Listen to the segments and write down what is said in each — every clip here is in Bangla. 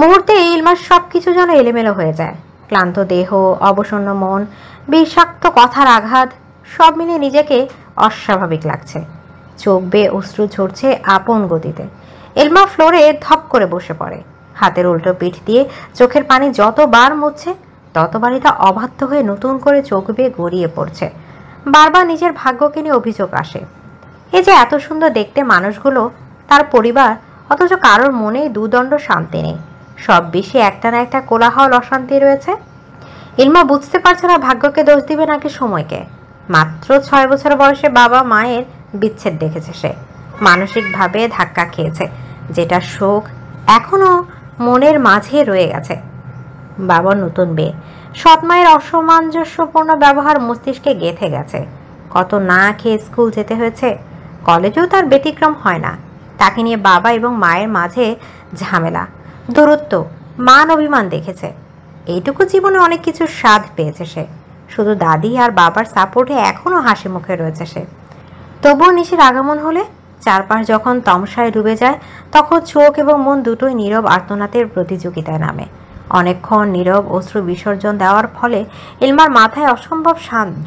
মুহূর্তে ইলমার সবকিছু যেন এলোমেলো হয়ে যায়। ক্লান্ত দেহ, অবসন্ন মন, বিষাক্ত কথার আঘাত সব মিলে নিজেকে অস্বাভাবিক লাগছে। চোখ বেয়ে অশ্রু ঝরছে আপন গতিতে। ইলমা ফ্লোরে ধপ করে বসে পড়ে। হাতের উল্টো পিঠ দিয়ে চোখের পানি যতবার মুছছে ততবারই তা অবাধ্য হয়ে নতুন করে চোখ বেয়ে গড়িয়ে পড়ছে। বারবার নিজের ভাগ্যকে নিয়ে অভিযোগ আসে। এই যে এত সুন্দর দেখতে মানুষগুলো, তার পরিবার, অথচ কারোর মনেই দুদণ্ড শান্তি নেই। সব বেশি একটা না একটা কোলাহল অশান্তি রয়েছে। ইলমা বুঝতে পারছে না ভাগ্যকে দোষ দিবে নাকি সময়কে। মাত্র 6 বছর বয়সে বাবা মায়ের বিচ্ছেদ দেখেছে সে। মানসিকভাবে ধাক্কা খেয়েছে, যেটা শোক এখনো মনের মাঝে রয়ে গেছে। বাবার নতুন বিয়ে, সৎ মায়ের অসামঞ্জস্যপূর্ণ ব্যবহার মস্তিষ্কে গেঁথে গেছে। কত না খেয়ে স্কুল যেতে হয়েছে। কলেজেও তার ব্যতিক্রম হয় না। তাকে নিয়ে বাবা এবং মায়ের মাঝে ঝামেলা, দূরত্ব, মান অভিমান দেখেছে। এইটুকু জীবনে অনেক কিছুর স্বাদ পেয়েছে সে। শুধু দাদি আর বাবার সাপোর্টে এখনো হাসি মুখে রয়েছে সে। তবুও নিশির আগমন হলে, চারপাশ যখন তমসায় ডুবে যায়, তখন চোখ এবং মন দুটোই নীরব আর্তনাদের প্রতিযোগিতায় নামে। অনেকক্ষণ নীরব অশ্রু বিসর্জন দেওয়ার ফলে ইলমার মাথায় অসম্ভব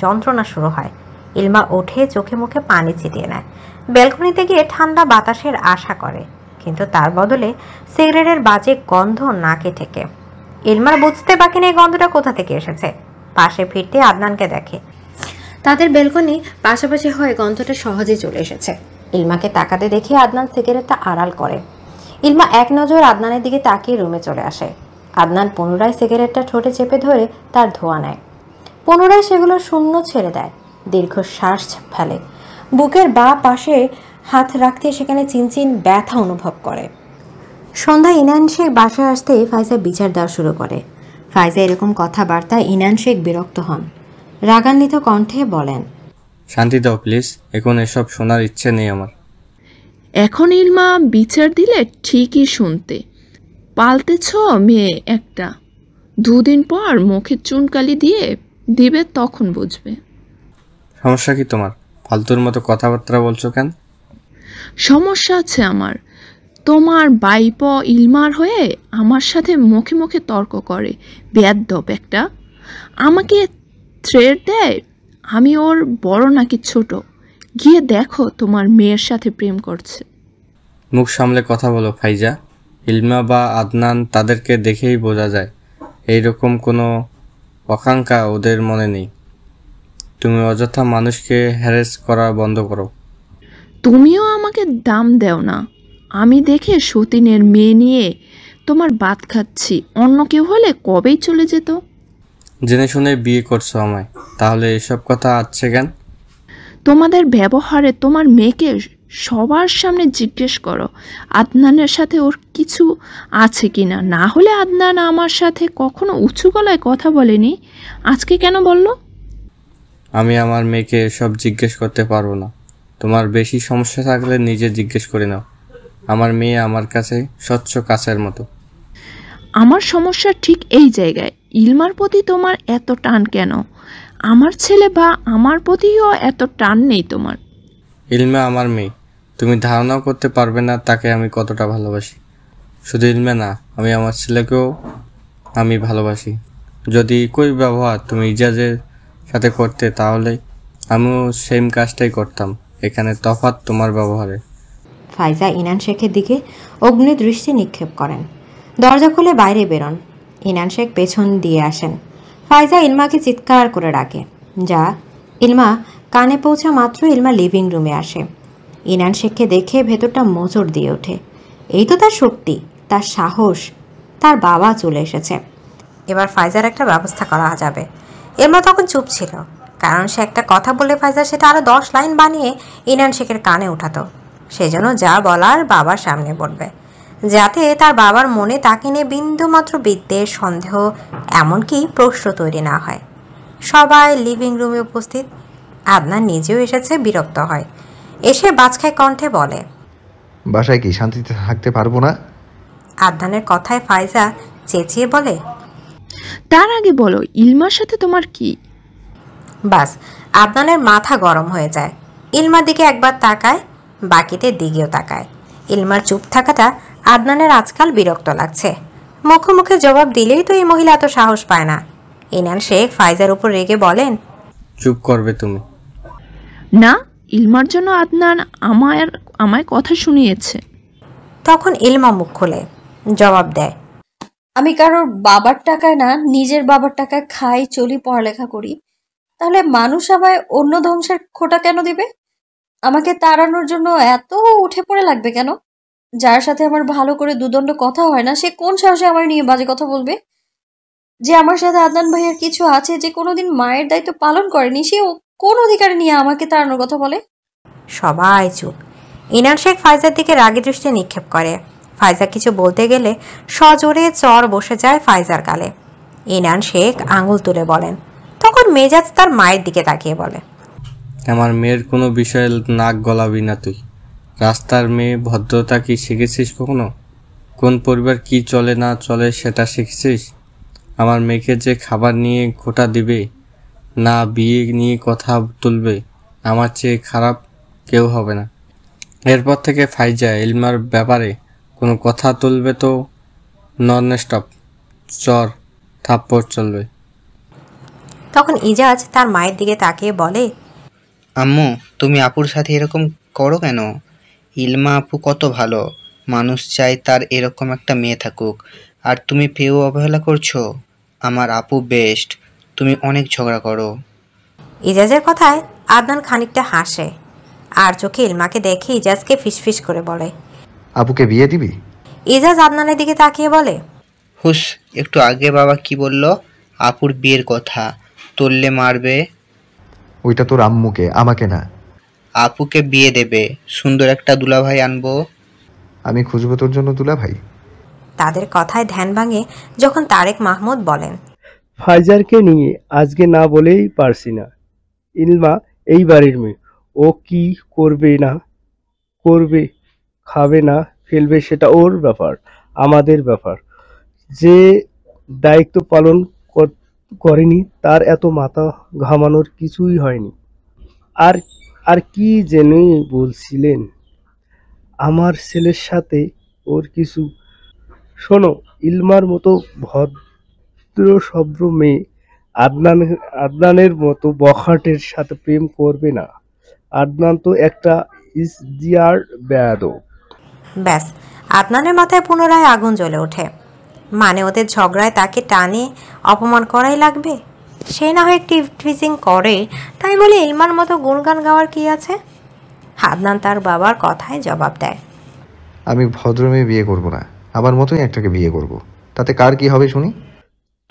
যন্ত্রণা শুরু হয়। ইলমা ওঠে, চোখে মুখে পানি ছিটিয়ে নেয়। ব্যালকনিতে গিয়ে ঠান্ডা বাতাসের আশা করে, কিন্তু তার বদলে সিগারেটের বাজে গন্ধ নাকে ঠেকে। ইলমার বুঝতে বাকি নেই গন্ধটা কোথা থেকে এসেছে। পাশে ফিরতে আদনানকে দেখে। তাদের বেলকনি পাশাপাশি হয়ে গন্ধটা সহজে চলে এসেছে। ইলমাকে তাকাতে দেখে আদনান সিগারেটটা আড়াল করে। ইলমা এক নজর আদনানের দিকে তাকিয়ে রুমে চলে আসে। আদনান পুনরায় সিগারেটটা ঠোঁটে চেপে ধরে তার ধোঁয়া নেয়। পুনরায় সেগুলো শূন্য ছেড়ে দেয়। দীর্ঘশ্বাস ফেলে। বুকের বাঁ পাশে হাত রাখতে সেখানে চিনচিন ব্যথা অনুভব করে। সন্ধ্যায় ইনান শেখ বাসায় আসতে ফাইজা বিচার দেওয়া শুরু করে। ফাইজা এরকম কথাবার্তায় ইনান শেখ বিরক্ত হন। রাগান্বিত কণ্ঠে বলেন, শান্তি দাও প্লিজ, এখন এসব শোনার ইচ্ছে নেই আমার। এখন ইলমা বিচার দিলে ঠিকই শুনতে পাল্টেছ মেয়ে একটা। 2 দিন পর মুখে চুনকালি দিয়ে দিবে, তখন বুঝবে। সমস্যা কি তোমার? ফালতুর মতো কথাবার্তা বলছো কেন? সমস্যা আছে আমার। তোমার বাইপ ইলমার হয়ে আমার সাথে মুখে মুখে তর্ক করে। বেয়াদ্দপ একটা। আমাকে থ্রেট দেয় আমি ওর বড় নাকি ছোট। গিয়ে দেখো তোমার মেয়ের সাথে প্রেম করছে। মুখ সামলে কথা বলো ফাইজা। ইলমা বা আদনান, তাদেরকে দেখেই বোঝা যায় এইরকম কোনো আকাঙ্ক্ষা ওদের মনে নেই। তুমি অযথা মানুষকে হ্যারাস করা বন্ধ করো। তুমিও আমাকে দাম দেও না। আমি দেখে সতীনের মেয়ে নিয়ে তোমার বাত খাচ্ছি। অন্য কেউ হলে কবেই চলে যেত। জেনে শুনে বিয়ে করছো আমায়, তাহলে এসব কথা আসছে কেন? তোমাদের ব্যবহারে তোমার মেয়েকে সবার সামনে জিজ্ঞেস করো আদনানের সাথে ওর কিছু আছে কিনা। না হলে আদনান আমার সাথে কখনো উঁচু গলায় কথা বলেনি, আজকে কেন বলল? আমি আমার মেয়েকে এসব জিজ্ঞেস করতে পারবো না। তোমার বেশি সমস্যা থাকলে নিজে জিজ্ঞেস করে নাও। আমার মেয়ে আমার কাছে স্বচ্ছ কাছের মতো। আমার সমস্যা ঠিক এই জায়গায়। ইলমার প্রতি তোমার এত টান কেন? আমার ছেলে বা আমার প্রতিও এত টান নেই তোমার। ইলমা আমার মেয়ে, তুমি ধারণাও করতে পারবে না তাকে আমি কতটা ভালোবাসি। শুধু ইলমা না, আমি আমার ছেলেকেও আমি ভালোবাসি। যদি একই ব্যবহার তুমি ইজাজের সাথে করতে, তাহলে আমিও সেম কাজটাই করতাম। এখানে তফাৎ তোমার ব্যবহারে। ফাইজা ইনান শেখের দিকে অগ্নি দৃষ্টি নিক্ষেপ করেন। দরজা খুলে বাইরে বেরোন। ইনান শেখ পেছন দিয়ে আসেন। ফাইজা ইলমাকে চিৎকার করে ডাকে, যা। ইলমা কানে পৌঁছা মাত্র ইলমা লিভিং রুমে আসে। ইনান শেখকে দেখে ভেতরটা মোচড় দিয়ে ওঠে। এই তো তার শক্তি, তার সাহস। তার বাবা চলে এসেছে। এবার ফাইজার একটা ব্যবস্থা করা যাবে। ইলমা তখন চুপ ছিল, কারণ সে একটা কথা বলে ফাইজা সেটা আরও 10 লাইন বানিয়ে ইনান শেখের কানে উঠাতো। সেজন্য যা বলার বাবার সামনে বলবে, যাতে তার বাবার মনে তাকে নিয়ে বিন্দুমাত্র বিদ্বেষ, সন্দেহ, এমনকি প্রশ্ন তৈরি না হয়। সবাই লিভিং রুমে উপস্থিত। আদনান নিজেও এসেছে, বিরক্ত হয়। এসে বাজখায় কণ্ঠে বলে, বাসায় কি শান্তিতে থাকতে পারবো না? আদনানের কথায় ফাইজা চেঁচিয়ে বলে, তার আগে বলো ইলমার সাথে তোমার কি? বাস আদনানের মাথা গরম হয়ে যায়। ইলমার দিকে একবার তাকায়, বাকিদের দিকেও তাকায়। ইলমার চুপ থাকাটা আদনানের আজকাল বিরক্ত লাগছে। মুখে মুখে জবাব দিলেই তো এই মহিলা এত সাহস পায় না। ইনান শেখ ফাইজার উপর রেগে বলেন, চুপ করবে তুমি? না, ইলমার জন্য আদনান আমায় কথা শুনিয়েছে। তখন ইলমা মুখ খোলে, জবাব দেয়, আমি কারোর বাবার টাকায় না, নিজের বাবার টাকায় খাই, চলি, পড়ালেখা করি। তাহলে মানুষ আমায় অন্য ধ্বংসের খোটা কেন দিবে? আমাকে তাড়ানোর জন্য এত উঠে পড়ে লাগবে কেন? যার সাথে আমার ভালো করে দুদণ্ড কথা হয় না, সে কোন সাহসে আমার নিয়ে বাজে কথা বলবে? যে আমার সাথে আদনান ভাইয়ের কিছু আছে, যে কোনোদিন মায়ের দায়িত্ব পালন করেনি, সে কোন অধিকারে নিয়ে আমাকে তাড়ানোর কথা বলে? সবাই চুপ। ইনান শেখ ফাইজার দিকে রাগী দৃষ্টি নিক্ষেপ করে। ফাইজা কিছু বলতে গেলে সজোরে চর বসে যায় ফাইজার গালে। ইনান শেখ আঙুল তুলে বলেন। তখন মেজাজ তার মায়ের দিকে তাকিয়ে বলে, আমার মেয়ের কোনো বিষয়ে নাক গলাবি না তুই। রাস্তার মেয়ে, ভদ্রতা কি শিখেছিস কখনো? কোন পরিবার কি চলে না চলে সেটা শিখেছিস? আমার মেয়েকে যে খাবার নিয়ে খোটা দিবে না, বিয়ে নিয়ে কথা তুলবে, আমার চেয়ে খারাপ কেউ হবে না। এরপর থেকে ফাইজা ইলমার ব্যাপারে কোনো কথা তুলবে তো নন স্টপ চর থাপ্পড় চলবে। তখন ইজাজ তার মায়ের দিকে তাকিয়ে বলে, আম্মু, তুমি আপুর সাথে এরকম করো কেন? ইলমা আপু কত ভালো মানুষ, চাই তার এরকম একটা মেয়ে থাকুক, আর তুমি পেয়েও অবহেলা করছো। আমার আপু বেস্ট, তুমি অনেক ঝগড়া করো। ইজাজের কথায় আদনান খানিকটা হাসে, আর চোখে ইলমাকে দেখে ইজাজকে ফিসফিস করে বলে। আপুকে বিয়ে দিবি? ইজাজ আদনানের দিকে তাকিয়ে বলে, হুস, একটু আগে বাবা কি বলল? আপুর বিয়ের কথা, তুললে মারবে। ওইটা তোর আম্মুকে, আমাকে না। আপুকে বিয়ে দেবে, সুন্দর একটা দুলাভাই আনবো। আমি খুঁজবো তোর জন্য দুলা ভাই। তাদের কথায় ধ্যান ভাঙে যখন তারেক মাহমুদ বলেন, ফাইজারকে নিয়ে আজকে না বলেই পারছি না। ইলমা এই বাড়ির মেয়ে, ও কি করবে না করবে, খাবে না ফেলবে, সেটা ওর ব্যাপার, আমাদের ব্যাপার। যে দায়িত্ব পালন করেনি তার এত মাথা ঘামানোর কিছুই হয়নি। আর আর কি জেনে বলছিলেন? আমার ছেলের সাথে ওর কিছু। শোনো, ইলমার মতো ভদ্র সভ্র মেয়ে আদনানের মতো বখাটের সাথে প্রেম করবে না। আদনান তো একটা ইসদিয়ার বেয়াদব। ব্যাস, আদনানের মাথায় পুনরায় আগুন জ্বলে ওঠে। মানে ওদের ঝগড়ায় তাকে টানে অপমান করাই লাগবে? সে না হয় একটি টুইজিং করে, তাই বলে ইলমার মতো গুণগান গাওয়ার কি আছে? আদনান তার বাবার কথায় জবাব দেয়, আমি ভদ্র মেয়ে বিয়ে করব না, আমার মতোই একটাকে বিয়ে করব। তাতে কার কি হবে শুনি?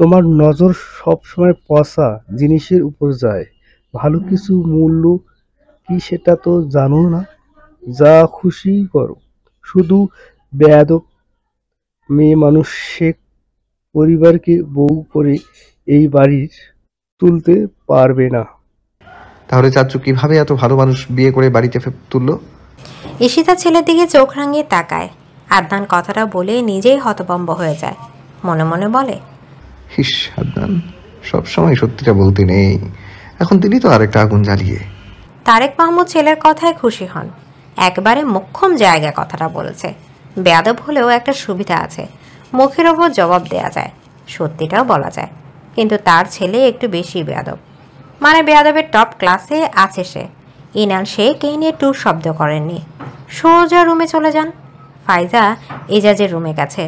তোমার নজর সবসময় পচা জিনিসের উপর যায়। ভালো কিছু মূল্য কি সেটা তো জানো না। যা খুশি করো, শুধু বেয়াদব মেয়ে মানুষ শেখ পরিবারকে বউ করে এই বাড়ির তুলতে পারবে না। তাহলে চাচ্চু কিভাবে এত ভালো মানুষ বিয়ে করে বাড়িতে তুললো? ঈশিতা ছেলের দিকে চোখ রাঙিয়ে তাকায়। আদনান কথাটা বলে নিজেই হতভম্ব হয়ে যায়। মনে মনে বলে, হিস, আদনান সবসময় সত্যিটা বলতে নেই, এখন দিলি তো আরেকটা আগুন জ্বালিয়ে। তারেক মাহমুদ ছেলের কথায় খুশি হন। একবারে মোক্ষম জায়গায় কথাটা বলেছে। বেয়াদব হলেও একটা সুবিধা আছে, মুখের ওপর জবাব দেয়া যায়, সত্যিটাও বলা যায়। কিন্তু তার ছেলে একটু বেশি বেয়াদব, মানে বেয়াদবের টপ ক্লাসে আছে সে। ইনান শেখ এই নিয়ে টুর শব্দ করেননি, সোজা রুমে চলে যান। ফাইজা এজাজের রুমে গেছে।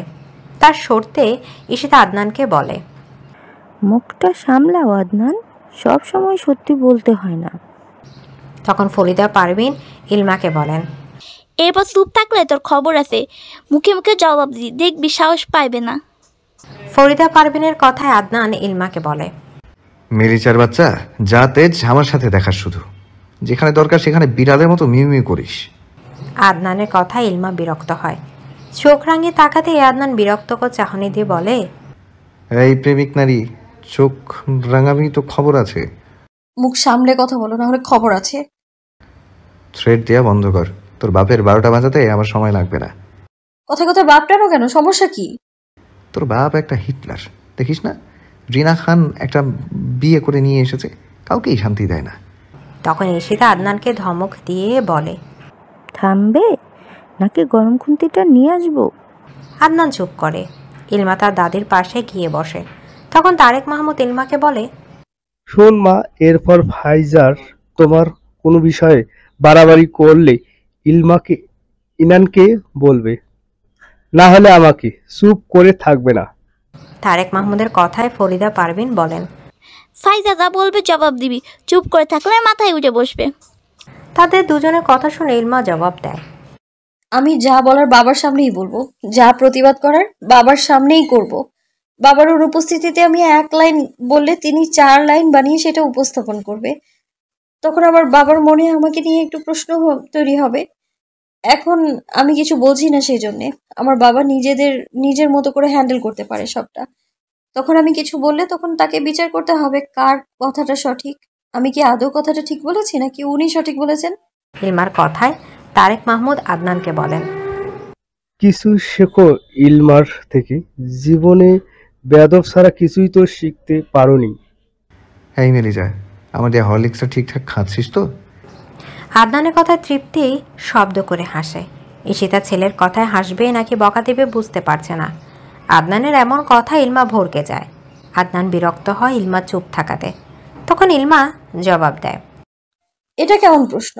তার সরতে ঈশিতা আদনানকে বলে, মুখটা সামলাও আদনান, সব সময় সত্যি বলতে হয় না। তখন ফরিদা পারভিন ইলমাকে বলেন, এরপর চুপ থাকলে তোর খবর আছে, মুখে মুখে জবাব দি, দেখবি সাহস পাইবে না। ফরিদা পারভিনের কথায় আদনান ইলমাকে বলে, মেরিচার বাচ্চা, যা তেজ আমার সাথে দেখার, শুধু যেখানে দরকার সেখানে বিড়ালের মতো মিউ মিউ করিস। আদনানের কথায় ইলমা বিরক্ত হয়। চোখ রাঙিয়ে তাকাতে আদনান বিরক্তকর চাহনি দিয়ে বলে, এই প্রেমিক নারী, চোখ রাঙাবি তো খবর আছে। মুখ সামলে কথা বলো, না হলে খবর আছে। থ্রেড দেয়া বন্ধ কর, তোর বাপের 12টা বাজাতে আমার সময় লাগবে না। কথা কথা বাপ টানো কেন? সমস্যা কি? তোর বাপ একটা হিটলার, দেখিস না? রিনা খান একটা বিয়ে করে নিয়ে এসেছে, কাউকেই শান্তি দেয় না। তখন ঈশিতা আদনানকে ধমক দিয়ে বলে, থামবে নাকি গরম খুন্তিটা নিয়ে আসবো? আদনান চুপ করে। ইলমা তার দাদির পাশে গিয়ে বসে। তখন তারেক মাহমুদ ইলমাকে বলে, শোন মা, এরপর ফাইজার তোমার কোনো বিষয়ে বাড়াবাড়ি করলে ইনানকে বলবে, না হলে আমাকে। চুপ করে থাকবে না। তারেক মাহমুদের কথায় ফরিদা পারভিন বলেন, ফাইজা যা বলবে জবাব দিবি, চুপ করে থাকলে মাথায় উঠে বসবে। তাদের দুজনের কথা শুনে ইলমা জবাব দেয়, আমি যা বলার বাবার সামনেই বলবো, যা প্রতিবাদ করার বাবার সামনেই করব। বাবার অনুপস্থিতিতে আমি 1 লাইন বললে তিনি 4 লাইন বানিয়ে সেটা উপস্থাপন করবে। তখন আবার বাবার মনে আমাকে নিয়ে একটু প্রশ্ন তৈরি হবে। এখন আমি কিছু বলছি না, সেই জন্যে আমার বাবা নিজের মতো করে হ্যান্ডেল করতে পারে সবটা। তখন আমি কিছু বললে তখন তাকে বিচার করতে হবে কার কথাটা সঠিক। আমি কি আদৌ কথাটা ঠিক বলেছি নাকি উনি সঠিক বলেছেন? ইলমার কথায় তারেক মাহমুদ আদনানকে বলেন, কিছু শেখো ইলমার থেকে। জীবনে বেয়াদব ছাড়া কিছুই তো শিখতে পারোনি। এই মেলিজা, আমাদের হরলিক্সটা ঠিকঠাক খাচ্ছিস তো? আদনানের কথায় তৃপ্তি শব্দ করে হাসে। ঈশিতা ছেলের কথায় হাসবে নাকি বকা দেবে বুঝতে পারছে না। আদনানের এমন কথা ইলমা ভরকে যায়। আদনান বিরক্ত হয় ইলমা চুপ থাকাতে। তখন ইলমা জবাব দেয়, এটা কেমন প্রশ্ন?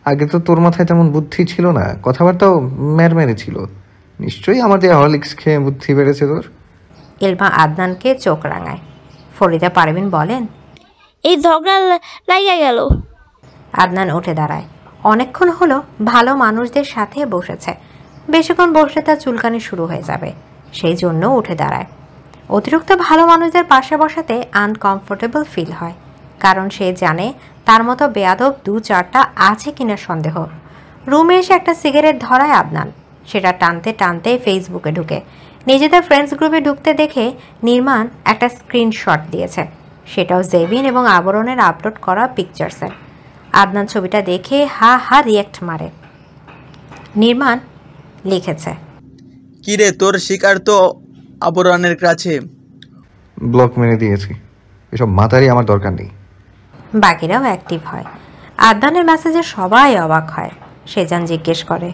আগে তো তোর মাথায় তেমন বুদ্ধি ছিল না, কথাবার্তাও মেরে ছিল। নিশ্চয়ই আমাদের হরলিক্স খেয়ে বুদ্ধি বেড়েছে তোর। ইলমা আদনানকে চোখ রাঙায়। ফরিদা পারভিন বলেন, এই ঝগড়া লাইগা গেল। আদনান উঠে দাঁড়ায়। অনেকক্ষণ হলো ভালো মানুষদের সাথে বসেছে। বেশিক্ষণ বসলে তার চুলকানি শুরু হয়ে যাবে, সেই জন্য উঠে দাঁড়ায়। অতিরিক্ত ভালো মানুষদের পাশে বসাতে আনকমফোর্টেবল ফিল হয়, কারণ সে জানে তার মতো বেয়াদব 2-4টা আছে কিনা সন্দেহ। রুমে এসে একটা সিগারেট ধরায় আদনান। সেটা টানতে টানতে ফেসবুকে ঢুকে নিজেদের ফ্রেন্ডস গ্রুপে ঢুকতে দেখে নির্মাণ একটা স্ক্রিনশট দিয়েছে। সেটাও জেবিন এবং আবরণের আপলোড করা পিকচার্সের। আদনান ছবিটা দেখে হা হা রিয়াক্ট মারে। নির্মাণ লিখেছে, কিরে তোর শিকার তো আবরণের কাছে। ব্লক মেরে দিয়েছি, এসব মাতারই আমার দরকার নেই। বাকিরাও অ্যাক্টিভ হয়। আদনানের মেসেজে সবাই অবাক হয়। সেজান জিজ্ঞেস করে,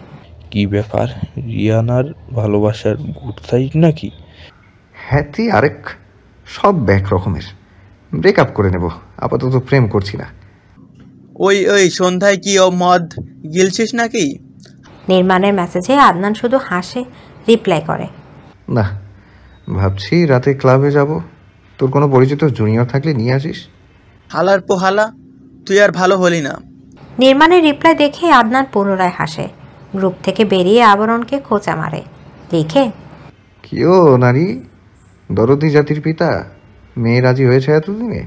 কি ব্যাপার, রিয়ানার ভালোবাসার গুড সাইড নাকি? হ্যাতি আরেক সব ব্যাক রকমের। ব্রেকআপ করে নেব, আপাতত প্রেম করছি না। ওই সন্ধ্যায় কি ও মদ গিলছিস নাকি? নির্মাণের মেসেজে আদনান শুধু হাসে, রিপ্লাই করে, না, ভাবছি রাতে ক্লাবে যাব। তোর কোনো পরিচিত জুনিয়র থাকলে নিয়ে আসিস। হালার পোহালা, তুই আর ভালো হলি না। নির্মাণের রিপ্লাই দেখে আদনান পুনরায় হাসে। গ্রুপ থেকে বেরিয়ে আবরণকে খোঁচা মারে, লিখে, কিও নারী, দরদি জাতির পিতা, মেয়ে রাজি হয়েছে এতদিনে?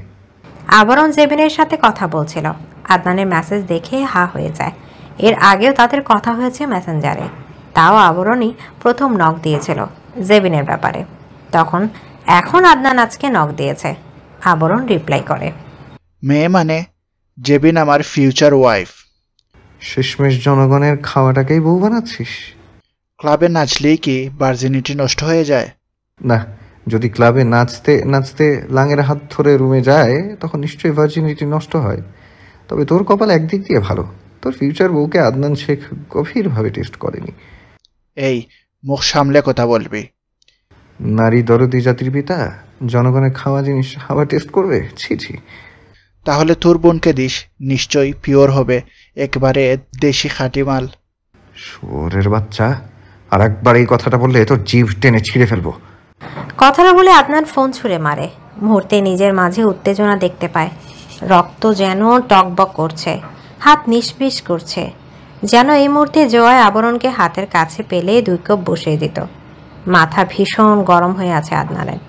আবরণ জেবিনের সাথে কথা বলছিল। আদনানের মেসেজ দেখে হা হয়ে যায়। এর আগেও তাদের কথা হয়েছে মেসেঞ্জারে, তাও আবরণই প্রথম নক দিয়েছিল জেবিনের ব্যাপারে। এখন আদনান আজকে নক দিয়েছে। আবরণ রিপ্লাই করে, মেয়ে মানে জেবিন আমার ফিউচার ওয়াইফ। শেষমেশ জনগণের খাওয়াটাকেই বউ বানাচ্ছিস? ক্লাবে নাচলেই কি ভার্জিনিটি নষ্ট হয়ে যায়? না, যদি ক্লাবে নাচতে নাচতে লাঙের হাত ধরে রুমে যায় তখন নিশ্চয়ই ভার্জিনিটি নষ্ট হয়। তবে তোর কপাল একদিক দিয়ে ভালো, তোর ফিউচার বউকে আদনান শেখ গভীরভাবে টেস্ট করেনি। এই মুখ সামলে কথা বলবি। নারী দরদি জাতির পিতা জনগণের খাওয়া জিনিস আবার টেস্ট করবে? ছি ছি। তাহলে তোর বোনকে দিস, নিশ্চয়ই পিওর হবে, একবারে দেশি খাঁটি মাল। শুয়োরের বাচ্চা, আর একবার এই কথাটা বললে তোর জিভ টেনে ছিঁড়ে ফেলবো। কথাটা বলে আদনান ফোন ছুঁড়ে মারে। মুহূর্তে নিজের মাঝে উত্তেজনা দেখতে পায়। রক্ত যেন টকবক করছে, হাত নিষ্পিস করছে। যেন এই মুহূর্তে জয় আবরণকে হাতের কাছে পেলে 2 কাপ বসিয়ে দিত। মাথা ভীষণ গরম হয়ে আছে আদনানের।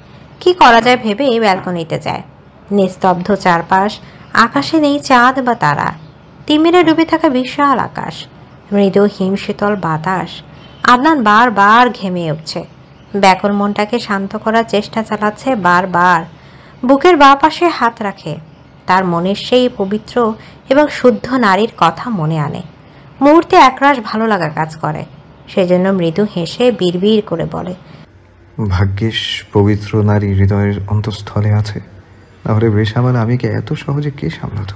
কি করা যায় ভেবে ব্যালকনিতে যায়। নিস্তব্ধ চারপাশ, আকাশে নেই চাঁদ বা তারা। তিমিরে ডুবে থাকা বিশাল আকাশ, মৃদু হিমশীতল বাতাস। আদনান বারবার ঘেমে উঠছে। ব্যাকুল মনটাকে শান্ত করার চেষ্টা চালাচ্ছে বারবার। বুকের বাঁ পাশে হাত রাখে। তার মনের সেই পবিত্র এবং শুদ্ধ নারীর কথা মনে আনে। মুহূর্তে একরাশ ভালো লাগা কাজ করে। সেজন্য মৃদু হেসে বিড়বিড় করে বলে, ভাগ্যিস পবিত্র নারী হৃদয়ের অন্তঃস্থলে আছে, নাহলে বেশামাল আমিকে এত সহজে কে সামলাতো।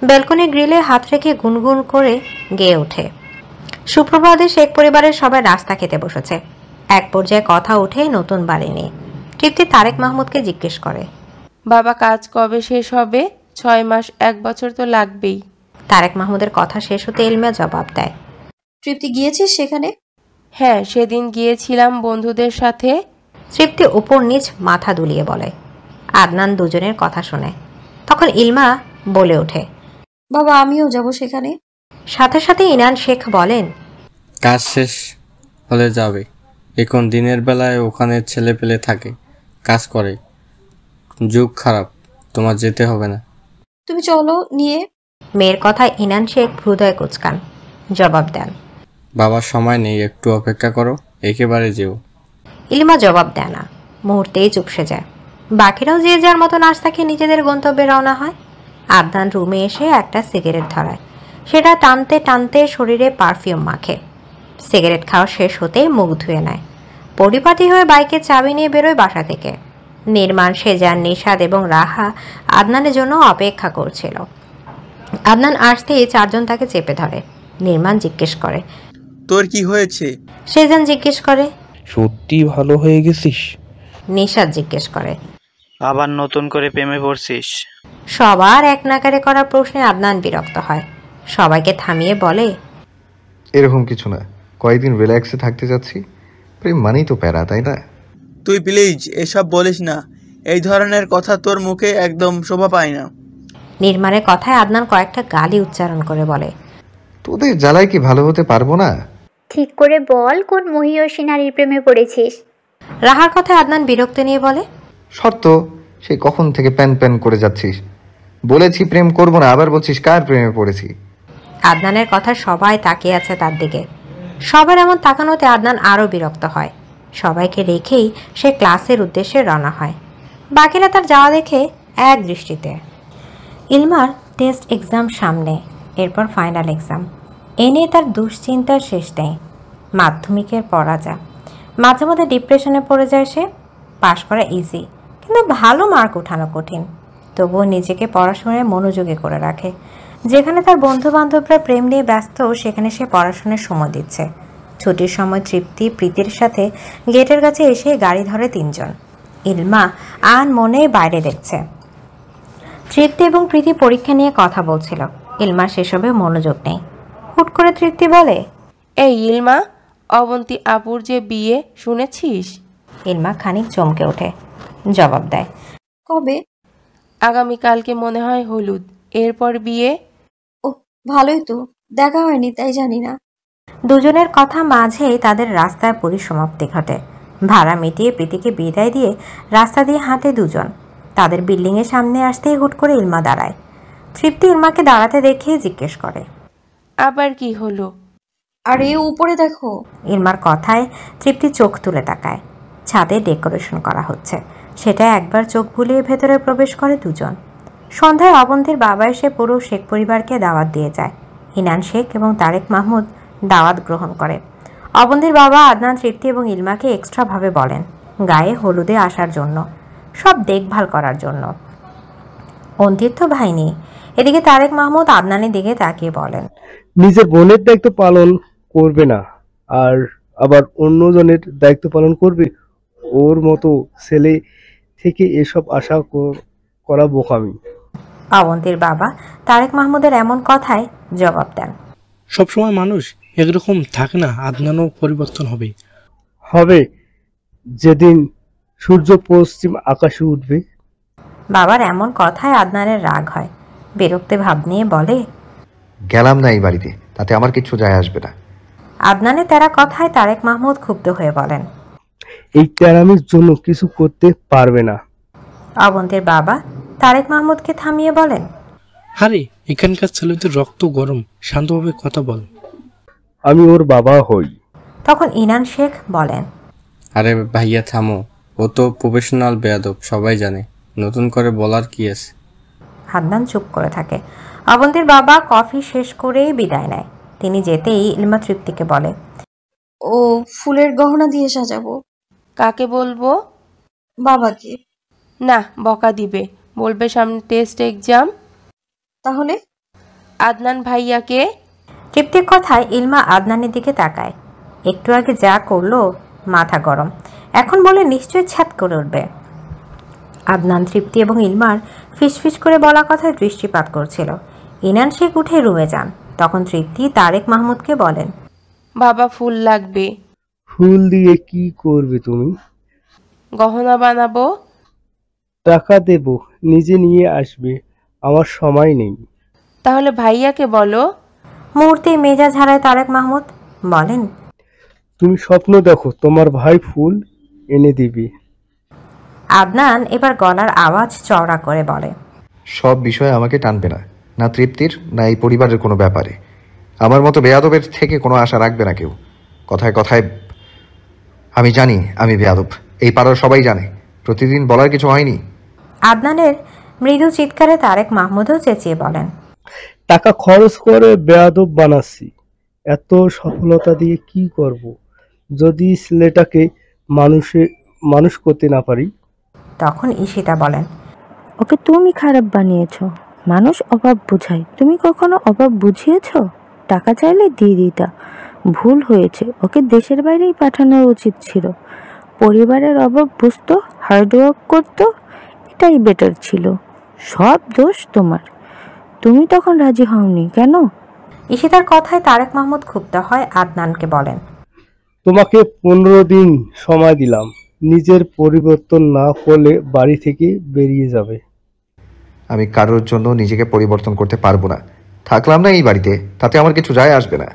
ব্যালকনি গ্রিলে হাত রেখে গুনগুন করে গেয়ে ওঠে। সুপ্রভাতে শেখ পরিবারের সবাই নাস্তা খেতে বসেছে। এক পর্যায়ে কথা ওঠে নতুন বাড়ি নিয়ে। তৃপ্তি তারেক মাহমুদকে জিজ্ঞেস করে, বাবা কাজ কবে শেষ হবে? 6 মাস 1 বছর তো লাগবেই। তারেক মাহমুদের কথা শেষ হতে ইলমা জবাব দেয়, তৃপ্তি গিয়েছিস সেখানে? হ্যাঁ, সেদিন গিয়েছিলাম বন্ধুদের সাথে। তৃপ্তি উপর নিচ মাথা দুলিয়ে বলে। আদনান দুজনের কথা শুনে। তখন ইলমা বলে ওঠে, বাবা আমিও যাব সেখানে। সাথে সাথে ইনান শেখ বলেন, কাজ শেষ হলে যাবে। এখন দিনের বেলায় ওখানে ছেলে পেলে থাকে, কাজ করে। যুগ খারাপ, তোমার যেতে হবে না। তুমি চলো নিয়ে। মেয়ের কথায় ইনান শেখ হৃদয় কুচকান, জবাব দেন, বাবার সময় নেই, একটু অপেক্ষা করো, একেবারে যেও। ইলমা জবাব দেয় না, মুহূর্তেই চুপসে যায়। বাকিরাও যে যার মতো নাস্তা খেয়ে নিজেদের গন্তব্যে রওনা হয়। আদনান রুমে এসে একটা সিগারেট ধরায়। সেটা টানতে টানতে শরীরে পারফিউম মাখে। সিগারেট খাওয়া শেষ হতেই মুখ ধুয়ে নেয়। পরিপাটি হয়ে বাইকের চাবি নিয়ে বেরোয় বাসা থেকে। নির্মাণ, সেজান, নিশাদ এবং রাহা আদনানের জন্য অপেক্ষা করছিল। আদনান আসতেই চারজন তাকে চেপে ধরে। নির্মাণ জিজ্ঞেস করে, তোর কি হয়েছে? সেজান জিজ্ঞেস করে, সত্যি ভালো হয়ে গেছিস? নিশাদ জিজ্ঞেস করে, আবার নতুন করে প্রেমে পড়ছিস? সবার এক নাকারে করা প্রশ্নে আদনান বিরক্ত হয়। সবাইকে থামিয়ে বলে, এরকম কিছু না, কয়েকদিন রিল্যাক্সে থাকতে যাচ্ছি। প্রেম মানেই তো প্যারা, তাই না? তুই প্লিজ এসব বলিস না, এই ধরনের কথা তোর মুখে একদম শোভা পায় না। নির্মাণের কথায় আদনান কয়েকটা গালি উচ্চারণ করে বলে, তোদের জ্বালায় কি ভালো হতে পারবো না? ঠিক করে বল, কোন মহিয়সী নারীর প্রেমে পড়েছিস? রাহার কথায় আদনান বিরক্ত নিয়ে বলে, শর্ত, সেই কখন থেকে প্যান প্যান করে যাচ্ছিস। বলেছি প্রেম করবো না, আবার বলছিস কার প্রেমে পড়েছি। আদনানের কথা সবাই তাকিয়ে আছে তার দিকে। সবার এমন তাকানোতে আদনান আরও বিরক্ত হয়। সবাইকে রেখেই সে ক্লাসের উদ্দেশ্যে রওনা হয়। বাকিরা তার যাওয়া দেখে এক দৃষ্টিতে। ইলমার টেস্ট এক্সাম সামনে, এরপর ফাইনাল এক্সাম। এ নিয়ে তার দুশ্চিন্তার শেষ নেই। মাধ্যমিকের পড়া যা, মাঝে মধ্যে ডিপ্রেশনে পড়ে যায় সে। পাশ করা ইজি, কিন্তু ভালো মার্ক ওঠানো কঠিন। তবুও নিজেকে পড়াশোনায় মনোযোগী করে রাখে। যেখানে তার বন্ধু বান্ধবরা প্রেম নিয়ে ব্যস্ত, সেখানে সে পড়াশোনায় সময় দিচ্ছে। ছুটির সময় তৃপ্তি প্রীতির সাথে গেটের কাছে এসে গাড়ি ধরে 3 জন। ইলমা আন মনে বাইরে দেখছে। তৃপ্তি এবং প্রীতি পরীক্ষা নিয়ে কথা বলছিল। ইলমা সেসবে মনোযোগ নেই। হুট করে তৃপ্তি বলে, এই ইলমা, অবন্তী আপুর যে বিয়ে শুনেছিস? ইলমা খানিক চমকে ওঠে, জবাব দেয়, কবে? আগামীকালকে মনে হয় হলুদ, এরপর বিয়ে। ও ভালোই তো, দেখা হয়নি তাই জানি না। দুজনের কথা মাঝেই তাদের রাস্তায় পরিসমাপ্তি ঘটে। ভাড়া মিটিয়ে প্রীতিকে বিদায় দিয়ে রাস্তা দিয়ে হাঁটে দুজন। তাদের বিল্ডিংয়ের সামনে আসতেই হুট করে ইলমা দাঁড়ায়। তৃপ্তি ইলমাকে দাঁড়াতে দেখে জিজ্ঞেস করে, আবার কি হলো? আরে উপরে দেখো। ইলমার কথায় তৃপ্তি চোখ তুলে তাকায়। ছাদে ডেকোরেশন করা হচ্ছে, সেটা একবার চোখ বুলিয়ে ভেতরে প্রবেশ করে দুজন। সন্ধ্যায় অবন্তীর বাবা এসে পুরো শেখ পরিবারকে দাওয়াত দিয়ে যায়। ইনান শেখ এবং তারেক মাহমুদ দাওয়াত গ্রহণ করে। অবন্তীর বাবা আদনান, তৃপ্তি এবং ইলমাকে এক্সট্রাভাবে বলেন গায়ে হলুদে আসার জন্য, সব দেখভাল করার জন্য। অন্তির তো ভাই নেই। এদিকে তারেক মাহমুদ আদনানের দিকে তাকিয়ে বলেন, নিজের বোনের দায়িত্ব পালন করবে না, আর আবার অন্যজনের দায়িত্ব পালন করবে। ওর মতো ছেলে থেকে এসব আশা করা বোকামি। অবন্তীর বাবা তারেক মাহমুদের এমন কথায় জবাব দেন, সবসময় মানুষ একরকম থাকে না, আদনানও পরিবর্তন হবে। হবে যেদিন সূর্য পশ্চিম আকাশে উঠবে। বাবার এমন কথায় আদনানের রাগ হয়। বিরক্তি ভাব নিয়ে বলে, গেলাম না এই বাড়িতে, তাতে আমার কিছু যায় আসবে না। আদনানের তেরা কথায় তারেক মাহমুদ ক্ষুব্ধ হয়ে বলেন, এই তেরামির জন্য কিছু করতে পারবে না। অবন্তীর বাবা তারেক মাহমুদকে থামিয়ে বলেন, আরে এখানকার ছেলেদের রক্ত গরম, শান্তভাবে কথা বল। আমি ওর বাবা হই। তখন ইনান শেখ বলেন, আরে ভাইয়া থামো, ও তো প্রফেশনাল বেয়াদব, সবাই জানে, নতুন করে বলার কি আছে। আদনান চুপ করে থাকে। অবন্তীর বাবা কফি শেষ করেই বিদায় নেয়। তিনি যেতেই ইলমা তৃপ্তিকে বলে, ও ফুলের গহনা দিয়ে সাজাবো। কাকে বলবো? বাবাকে। না, বকা দিবে, বলবে সামনে টেস্ট এক্সাম। তাহলে আদনান ভাইয়াকে। তৃপ্তির কথায় ইলমা আদনানের দিকে তাকায়। একটু আগে যা করলো মাথা গরম, এখন বলে নিশ্চয়ই ছ্যাত করে উঠবে। আদনান, তৃপ্তি এবং ইলমার ফিসফিস করে বলা কথায় দৃষ্টিপাত করছিল। ইনান শেখ উঠে রুমে যান। তখন তৃপ্তি তারেক মাহমুদকে বলেন, বাবা ফুল লাগবে। ফুল দিয়ে কি করবে তুমি? গহনা বানাবো। টাকা দেব, নিজে নিয়ে আসবে, আমার সময় নেই। তাহলে ভাইয়াকে বলো। মুহূর্তে মেজাজ হারায় তারেক মাহমুদ, বলেন, তুমি স্বপ্ন দেখো তোমার ভাই ফুল এনে দিবে। আদনান এবার গলার আওয়াজ চওড়া করে বলে, সব বিষয়ে আমাকে টানবে না, না তৃপ্তির না এই পরিবারের কোনো ব্যাপারে। আমার মতো বেয়াদবের থেকে কোনো আশা রাখবে না কেউ। কথায় কথায় আমি জানি আমি বেয়াদব, এই পাড়ার সবাই জানে, প্রতিদিন বলার কিছু হয়নি। আদনানের মৃদু চিৎকারে তারেক মাহমুদও চেঁচিয়ে বলেন, টাকা খরচ করে বেয়াদব বানাচ্ছি, এত সফলতা দিয়ে কি করব যদি ছেলেটাকে মানুষ করতে না পারি? তখন ঈশিতা বলেন, ওকে তুমি খারাপ বানিয়েছ। মানুষ অভাব বুঝায়, তুমি কখনো অভাব বুঝিয়েছ? টাকা চাইলে দিয়ে দিতা, ভুল হয়েছে, ওকে দেশের বাইরেই পাঠানো উচিত ছিল। পরিবারের অভাব বুঝতো, হার্ডওয়ার্ক করতো, এটাই বেটার ছিল। সব দোষ তোমার, তুমি তখন রাজি হওনি কেন? ঈশিতার কথায় তারেক মাহমুদ ক্ষুব্ধ হয়। আদনানকে বলেন, তোমাকে 15 দিন সময় দিলাম, নিজের পরিবর্তন না করলে বাড়ি থেকে বেরিয়ে যাবে। আমি কারোর জন্য নিজেকে পরিবর্তন করতে পারবো না, থাকলাম না এই বাড়িতে, তাতে আমার কিছু যায় আসবে না।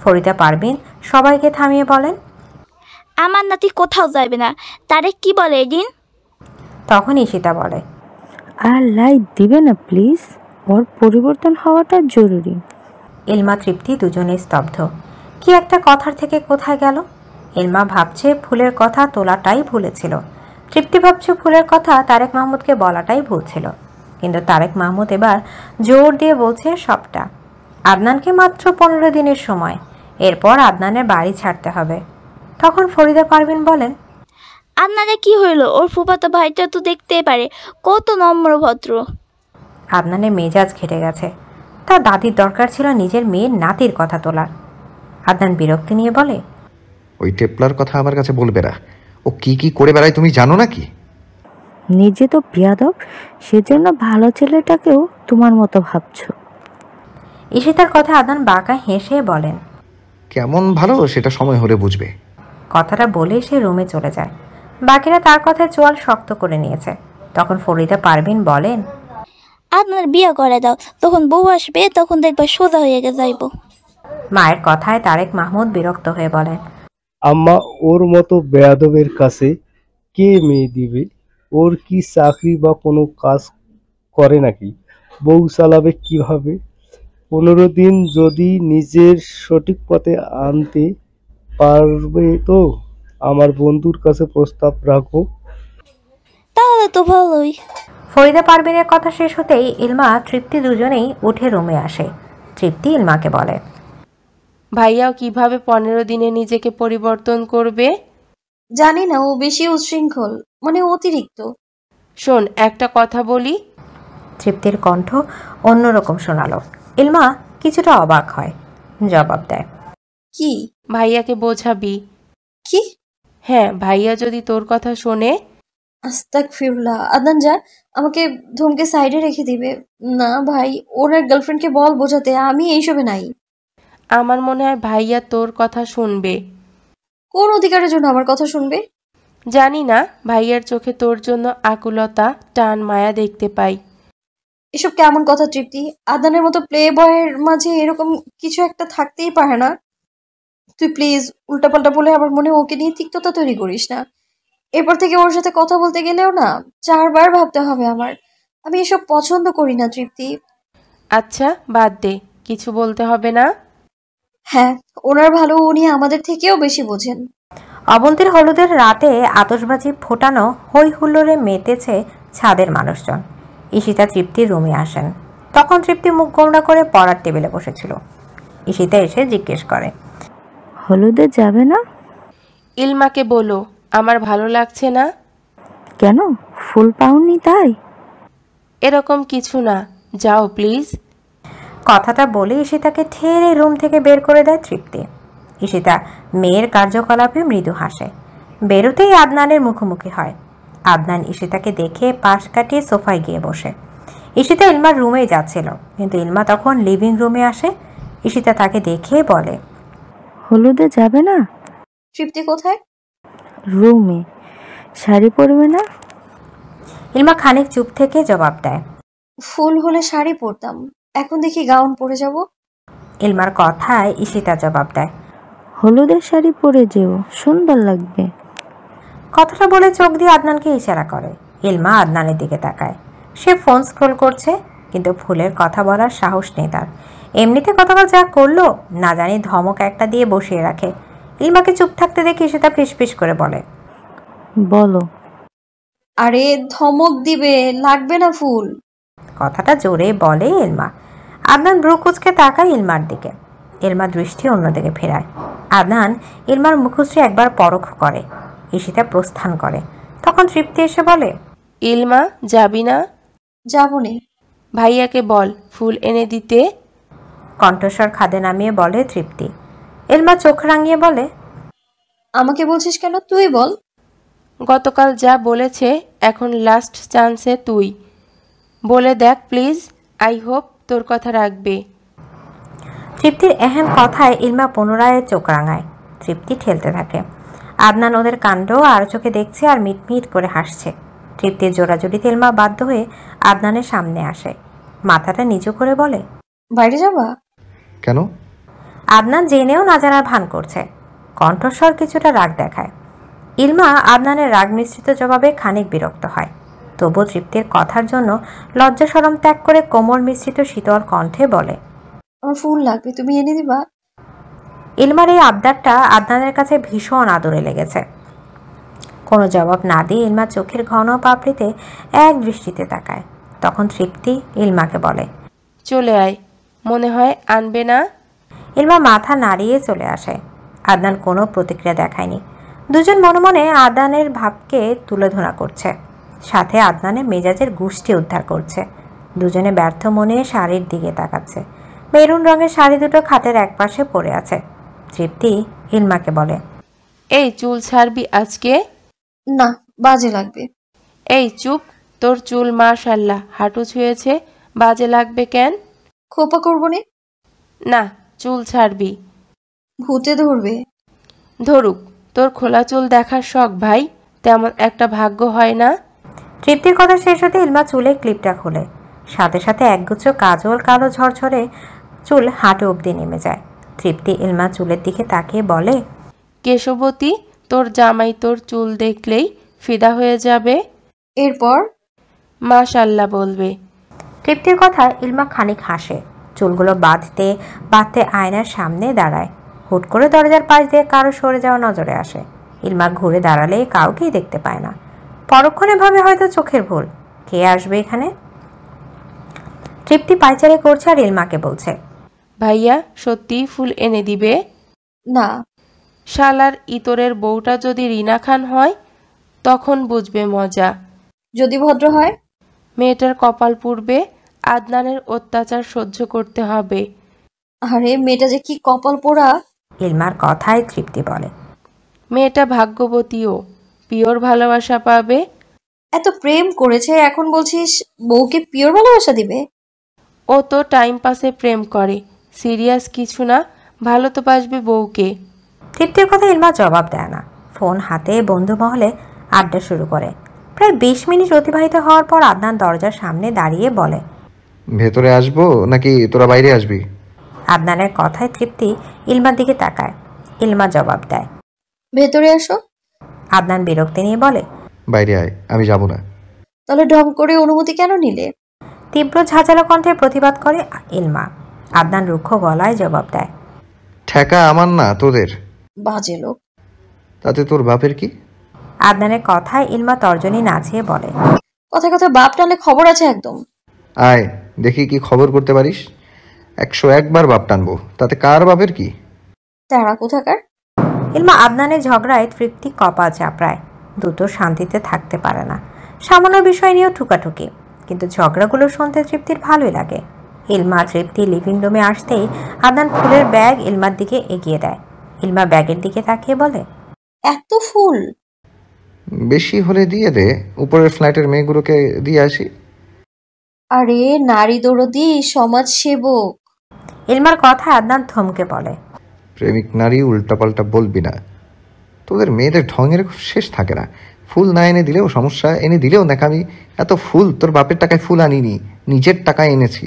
ফরিদা পারভিন সবাইকে থামিয়ে বলেন, আমার নাতি কোথাও যাবে না। তারেক কি বলে এদিন? তখন ঈশিতা বলে, আর লাইট দিবে না প্লিজ, ওর পরিবর্তন হওয়াটা জরুরি। ইলমা, তৃপ্তি দুজনেই স্তব্ধ। কি একটা কথার থেকে কোথায় গেল। ইলমা ভাবছে ফুলের কথা তোলাটাই ভুলেছিল, তৃপ্তি ভাবছে ফুলের কথা তারেক মাহমুদকে বলাটাই ভুল ছিল। কিন্তু তারেক মাহমুদ এবার জোর দিয়ে বলছে সবটা। আদনানকে মাত্র 15 দিনের সময়, এরপর আদনানের বাড়ি ছাড়তে হবে। তখন ফরিদা পারভিন বলেন, আদনানের কি হইলো? ওর ফুফাতো ভাইটা তো দেখতেই পারে, কত নম্র ভদ্র। আদনানের মেজাজ ঘেটে গেছে। তার দাদির দরকার ছিল নিজের মেয়ের নাতির কথা তোলার। আদনান বিরক্তি নিয়ে বলে, ওই টেপলার কথা আমার কাছে বলবে না, ও কি কি করে বেড়ায় তুমি জানো নাকি? নিজে তো বেয়াদব, সেজন্য ভালো ছেলেটাকেও তোমার মতো ভাবছো। ঈশিতার কথা আদনান বাঁকা হেসে বলেন, কেমন ভালো সেটা সময় হলে বুঝবে। কথাটা বলে সে রুমে চলে যায়। বাকিরা তার কথায় চোয়াল শক্ত করে নিয়েছে। তখন ফরিদা পারভিন বলেন, আপনার বিয়ে করে দাও, তখন বউ আসবে, তখন দেখবা সোজা হয়ে যাইব। মায়ের কথায় তারেক মাহমুদ বিরক্ত হয়ে বলেন, আম্মা, ওর মতো বেয়াদবের কাছে কে মেয়ে দিবে? ওর কি চাকরি বা কোনো কাজ করে নাকি? বউ চালাবে কিভাবে? 15 দিন যদি নিজের সঠিক পথে আনতে পারবে তো আমার বন্ধুর কাছে প্রস্তাব রাখবো। তাহলে তো ভালোই। ফরিদা পারভিনের কথা শেষ হতেই ইলমা, তৃপ্তি দুজনেই উঠে রুমে আসে। তৃপ্তি ইলমাকে বলে, ভাইয়াও কিভাবে 15 দিনে নিজেকে পরিবর্তন করবে? জানি না, ও বেশি উচ্ছৃঙ্খল, মানে অতিরিক্ত। শোন, একটা কথা বলি। তৃপ্তির কণ্ঠ অন্যরকম শোনালো। ইলমা কিছুটা অবাক হয়, জবাব দেয়, কি? ভাইয়াকে বোঝাবি। কি? হ্যাঁ, ভাইয়া যদি তোর কথা শোনে। আস্তাগফিরুল্লাহ। আদনান যা, আমাকে ধমকে সাইডে রেখে দিবে। না ভাই, ওর আর গার্লফ্রেন্ডকে বল বোঝাতে, আমি এইসবে নাই। আমার মনে হয় ভাইয়া তোর কথা শুনবে। কোন অধিকারের জন্য আমার কথা শুনবে? জানি না, ভাইয়ার চোখে তোর জন্য আকুলতা, টান, মায়া দেখতে পাই। এসব কেমন কথা তৃপ্তি? আদনানের মতো প্লে বয়ের মাঝে এরকম কিছু একটা থাকতেই পারে না। তুই প্লিজ উল্টাপাল্টা বলে আমার মনে ওকে নিয়ে তিক্ততা তৈরি করিস না। এরপর থেকে ওর সাথে কথা বলতে গেলেও না 4 বার ভাবতে হবে আমার। আমি এসব পছন্দ করি না তৃপ্তি। আচ্ছা বাদ দে, কিছু বলতে হবে না। হ্যাঁ, ওনার ভালো উনি আমাদের থেকেও বেশি বোঝেন। অবন্তীর হলুদের রাতে আতশবাজি ফোটানো হই হুল্লোড়ে মেতেছে ছাদের মানুষজন। ঈশিতা তৃপ্তির রুমে আসেন। তখন তৃপ্তি মুখ গোমড়া করে পড়ার টেবিলে বসেছিল। ঈশিতা এসে জিজ্ঞেস করে, হলুদে যাবে না? ইলমাকে বলো আমার ভালো লাগছে না। কেন, ফুল পাওনি তাই? এরকম কিছু না, যাও প্লিজ। কথাটা বলে ঈশিতাকে ঠেলে রুম থেকে বের করে দেয় তৃপ্তি। ঈশিতা মেয়ের কার্যকলাপে মৃদু হাসে। বেরোতেই আদনানের মুখোমুখি হয়। আদনান ঈশিতাকে দেখে পাশ কাটিয়ে সোফায় গিয়ে বসে। ঈশিতা ইলমার রুমেই যাচ্ছিল, কিন্তু ইলমা তখন লিভিং রুমে আসে। ঈশিতা তাকে দেখে বলে, হলুদে যাবে না? তৃপ্তি কোথায়? রুমে। শাড়ি পরবে না? ইলমা খানিক চুপ থেকে জবাব দেয়, ফুল হলে শাড়ি পরতাম, এখন দেখি গাউন পরে যাব। ইলমার কথায় ঈশিতা জবাব দেয়, হলুদের শাড়ি পরে যেও, সুন্দর লাগবে। কথাটা বলে চোখ দিয়ে আদনানকে ইশারা করে। ইলমা আদনানের দিকে তাকায়। সে ফোন স্ক্রোল করছে, কিন্তু ফুলের কথা বলার সাহস নেই তার। এমনিতে গতকাল যা করলো না জানি ধমক একটা দিয়ে বসিয়ে রাখে। ইলমাকে চুপ থাকতে দেখে ঈশিতা ফিসফিস করে বলে, বলো। আরে ধমক দিবে, লাগবে না ফুল। কথাটা জোরে বলে ইলমা। আদনান ব্রু কুচকে তাকায় ইলমার দিকে। ইলমা দৃষ্টি অন্যদিকে ফেরায়। আদনান ইলমার মুখশ্রী একবার পরখ করে। ঈশিতা প্রস্থান করে। তখন তৃপ্তি এসে বলে, ইলমা যাবি না? যাবনি। ভাইয়াকে বল ফুল এনে দিতে। কণ্ঠস্বর খাদে নামিয়ে বলে তৃপ্তি। ইলমা চোখ রাঙিয়ে বলে, আমাকে বলছিস কেন? তুই বল। গতকাল যা বলেছে এখন লাস্ট চান্সে তুই বলে দেখ প্লিজ। আই হোপ তোর কথা রাখবে। তৃপ্তির এহেন কথায় ইলমা পুনরায় চোখ রাঙায়। তৃপ্তি ঠেলতে থাকে। আদনান ওদের কাণ্ড আর চোখে দেখছে আর মিটমিট করে হাসছে। তৃপ্তির জোড়াজুড়িতে ইলমা বাধ্য হয়ে আদনানের সামনে আসে। মাথাটা নিচু করে বলে, বাইরে যাবা? কেন? আদনান জেনেও না জানার ভান করছে। কণ্ঠস্বর কিছুটা রাগ দেখায়। ইলমা আদনানের রাগ মিশ্রিত জবাবে খানিক বিরক্ত হয়। তবু তৃপ্তির কথার জন্য লজ্জা শরম ত্যাগ করে কোমল মিশ্রিত শীতল কণ্ঠে বলে, আমার ফুল লাগবে, তুমি এনে দিবা? ইলমার এই আবদারটা আদনানের কাছে ভীষণ আদরে লেগেছে। কোনো জবাব না দিয়ে ইলমা চোখের ঘন পাপড়িতে এক দৃষ্টিতে তাকায়। তখন তৃপ্তি ইলমাকে বলে, চলে আয়। মনে হয় আনবে না? ইলমা মাথা নাড়িয়ে চলে আসে। আদনান কোনো প্রতিক্রিয়া দেখায়নি। দুজন মনে মনে আদনানের ভাবকে তুলোধনা করছে, সাথে আদনানের মেজাজের গুষ্টি উদ্ধার করছে। দুজনে ব্যর্থ মনে শাড়ির দিকে তাকাচ্ছে। মেরুন রঙের শাড়ি দুটো খাটের একপাশে পড়ে আছে। তৃপ্তি ইলমাকে বলে, এই চুল ছাড়বি আজকে? না, বাজে লাগবে। এই চুপ, তোর চুল মাশাআল্লাহ হাঁটু ছুঁয়েছে, বাজে লাগবে কেন? খোপা করবো নে। না, চুল ছাড়বি। ভূতে ধরবে। ধরুক, তোর খোলা চুল দেখার শখ ভাই, তেমন একটা ভাগ্য হয় না। তৃপ্তির কথা শেষ হতে ইলমা চুলে ক্লিপটা খোলে। সাথে সাথে একগুচ্ছ কাজল কালো ঝরঝরে চুল হাঁটু অবধি নেমে যায়। তৃপ্তি ইলমা চুলের দিকে তাকিয়ে বলে, কেশবতী, তোর জামাই তোর চুল দেখলেই ফিদা হয়ে যাবে। এরপর মাশাআল্লাহ বলবে। তৃপ্তির কথা ইলমা খানিক হাসে। চুলগুলো বাঁধতে বাঁধতে আয়নার সামনে দাঁড়ায়। হুট করে দরজার পাশ দিয়ে কারো সরে যাওয়া নজরে আসে। ইলমা ঘুরে দাঁড়ালে কাউকেই দেখতে পায় না। পরক্ষণে ভাবে হয়তো চোখের ভুল। কে আসবে এখানে? তৃপ্তি পায়চারি করছে আর ইলমাকে বলছে, ভাইয়া সত্যি ফুল এনে দিবে? না। শালার ইতরের বউটা যদি রিনা খান হয় তখন বুঝবে মজা। যদি ভদ্র হয়? মেয়েটার কপাল পুড়বে, আদনানের অত্যাচার সহ্য করতে হবে। আরে মেয়েটা যে কি কপাল পোড়া। ইলমার কথায় তৃপ্তি বলে, মেয়েটা ভাগ্যবতীও, পিওর ভালোবাসা পাবে। এত প্রেম করেছে, এখন বলছিস বউকে পিওর ভালোবাসা দিবে? ও তো টাইম পাসে প্রেম করে, সিরিয়াস কিছু না। ভালো তো বাসবে বউকে। তৃপ্তির কথা ইলমা জবাব দেয় না। ফোন হাতে বন্ধু মহলে আড্ডা শুরু করে। প্রায় 20 মিনিট অতিবাহিত হওয়ার পর আদনান দরজার সামনে দাঁড়িয়ে বলে, ভেতরে আসবো নাকি তোরা বাইরে আসবি? আদনানের কথায় তৃপ্তি ইলমার দিকে তাকায়। ইলমা জবাব দেয়, ভেতরে আসো। আদনান বিরক্তি নিয়ে বলে, বাইরে আয়, আমি যাব না। তাহলে ঢং করে অনুমতি কেন নিলে? তীব্র ঝাঁঝালো কণ্ঠে প্রতিবাদ করে ইলমা। আদনান রুক্ষ গলায় জবাব দেয়, ঠেকা আমার না তোদের। বাজে লোক। তাতে তোর বাপের কি? আদনানের কথায় ইলমা তর্জনী নাচিয়ে বলে, কথা কথা বাপ টানলে খবর আছে একদম। আয় দেখি কি খবর করতে পারিস। 101 বার বাপ টানবো, তাতে কার বাপের কি? তারা কোথাকার? ইলমা আদনানের ঝগড়ায় তৃপ্তি কপাল চাপড়ায়। দুটো শান্তিতে থাকতে পারে না। সামান্য বিষয় নিয়েও ঠুকাঠুকি, কিন্তু ঝগড়াগুলো শুনতে তৃপ্তির ভালোই লাগে। ইলমা তৃপ্তি লিভিং রুমে আসতেই আদনান ফুলের ব্যাগ ইলমার দিকে এগিয়ে দেয়। ইলমা ব্যাগের দিকে তাকিয়ে বলে, এত ফুল? বেশি হলে দিয়ে দে, উপরের ফ্ল্যাটের মেয়েগুলোকে দিয়ে আসি। আরে নারী দরদি, সমাজ সেবক। ইলমার কথা আদনান থমকে বলে, প্রেমিক নারী উল্টাপাল্টা বলবি না। তোদের মেয়েদের ঢঙের শেষ থাকে না। ফুল না এনে দিলেও সমস্যা, এনে দিলেও ন্যাকামি। এত ফুল তোর বাপের টাকায় ফুল আনিনি, নিজের টাকায় এনেছি।